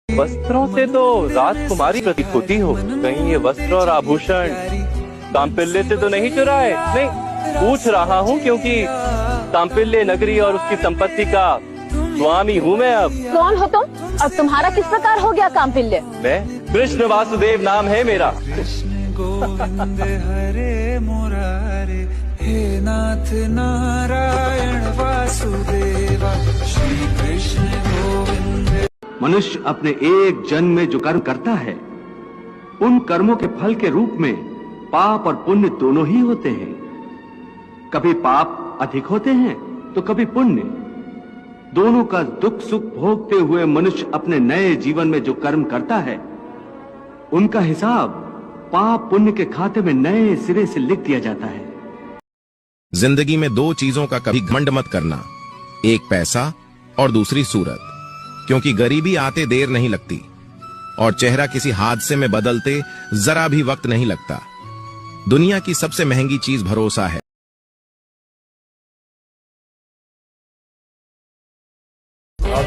वस्त्रों से तो राजकुमारी प्रतीत होती हो, कहीं ये वस्त्र और आभूषण कांपिल्य से तो नहीं चुराए? नहीं, पूछ रहा हूँ क्योंकि कांपिल्य नगरी और उसकी संपत्ति का स्वामी हूँ मैं अब। कौन हो तुम और तुम्हारा किस प्रकार हो गया कांपिल्य? मैं कृष्ण वासुदेव नाम है मेरा। गोविंद हरे मुरारे, हे नाथ नारायण वासुदेवा, श्री कृष्ण गोविंद। मनुष्य अपने एक जन्म में जो कर्म करता है, उन कर्मों के फल के रूप में पाप और पुण्य दोनों ही होते हैं। कभी पाप अधिक होते हैं तो कभी पुण्य। दोनों का दुख सुख भोगते हुए मनुष्य अपने नए जीवन में जो कर्म करता है, उनका हिसाब पाप पुण्य के खाते में नए सिरे से लिख दिया जाता है। जिंदगी में दो चीजों का कभी घमंड मत करना, एक पैसा और दूसरी सूरत, क्योंकि गरीबी आते देर नहीं लगती और चेहरा किसी हादसे में बदलते जरा भी वक्त नहीं लगता। दुनिया की सबसे महंगी चीज भरोसा है।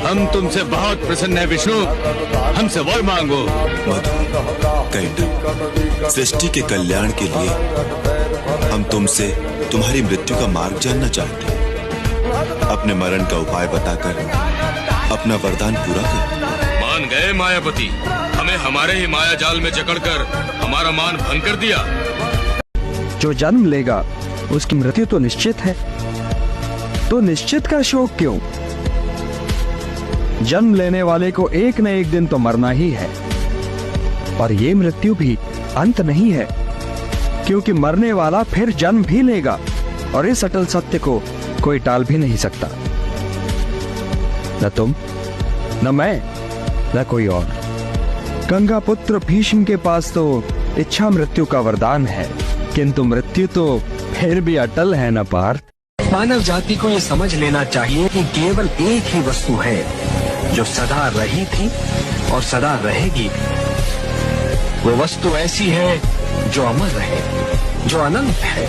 हम तुमसे बहुत प्रसन्न है विष्णु, हमसे वर मांगो। कैंटन, सृष्टि के कल्याण के लिए हम तुमसे तुम्हारी मृत्यु का मार्ग जानना चाहते हैं। अपने मरण का उपाय बताकर अपना वरदान पूरा कर। मान गए मायापति, हमें हमारे ही माया जाल में जकड़कर हमारा मान भंग कर दिया। जो जन्म लेगा उसकी मृत्यु तो निश्चित है, तो निश्चित का शोक क्यों? जन्म लेने वाले को एक न एक दिन तो मरना ही है, पर यह मृत्यु भी अंत नहीं है, क्योंकि मरने वाला फिर जन्म भी लेगा और इस अटल सत्य को कोई टाल भी नहीं सकता। न तुम, न मैं, न कोई और। गंगा पुत्र भीष्म के पास तो इच्छा मृत्यु का वरदान है, किंतु मृत्यु तो फिर भी अटल है न पार। मानव जाति को ये समझ लेना चाहिए कि केवल एक ही वस्तु है जो सदा रही थी और सदा रहेगी। वो वस्तु ऐसी है जो अमर रहे, जो अनंत है,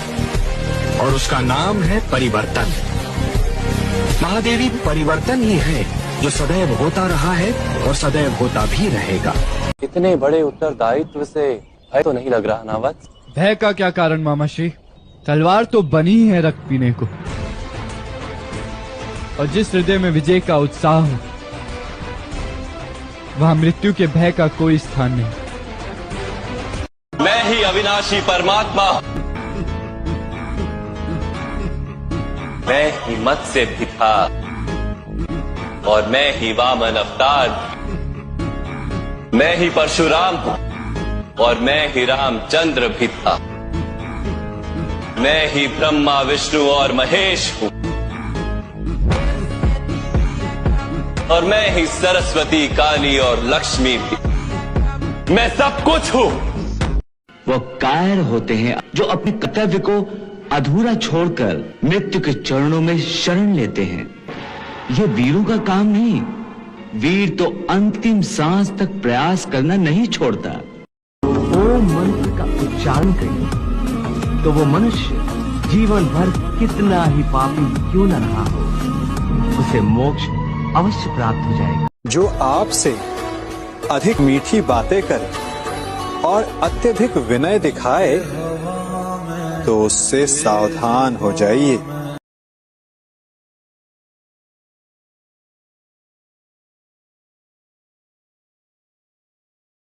और उसका नाम है परिवर्तन। महादेवी परिवर्तन ही है जो सदैव होता रहा है और सदैव होता भी रहेगा। इतने बड़े उत्तरदायित्व से भय तो नहीं लग रहा ना वत्स? भय का क्या कारण मामाश्री, तलवार तो बनी ही है रक्त पीने को, और जिस हृदय में विजय का उत्साह हो वहां मृत्यु के भय का कोई स्थान नहीं। मैं ही अविनाशी परमात्मा, मैं ही मत्स्य भी था और मैं ही वामन अवतार, मैं ही परशुराम हूं और मैं ही रामचंद्र भी था, मैं ही ब्रह्मा विष्णु और महेश हूं और मैं ही सरस्वती काली और लक्ष्मी भी। मैं सब कुछ हूं। वो कायर होते हैं जो अपने कर्तव्य को अधूरा छोड़कर मृत्यु के चरणों में शरण लेते हैं। ये वीरों का काम नहीं। वीर तो अंतिम सांस तक प्रयास करना नहीं छोड़ता। ओम मंत्र का उच्चारण करें तो वो मनुष्य जीवन भर कितना ही पापी क्यों न रहा हो, उसे मोक्ष अवश्य प्राप्त हो जाएगा। जो आपसे अधिक मीठी बातें करे और अत्यधिक विनय दिखाए तो उससे सावधान हो जाइए।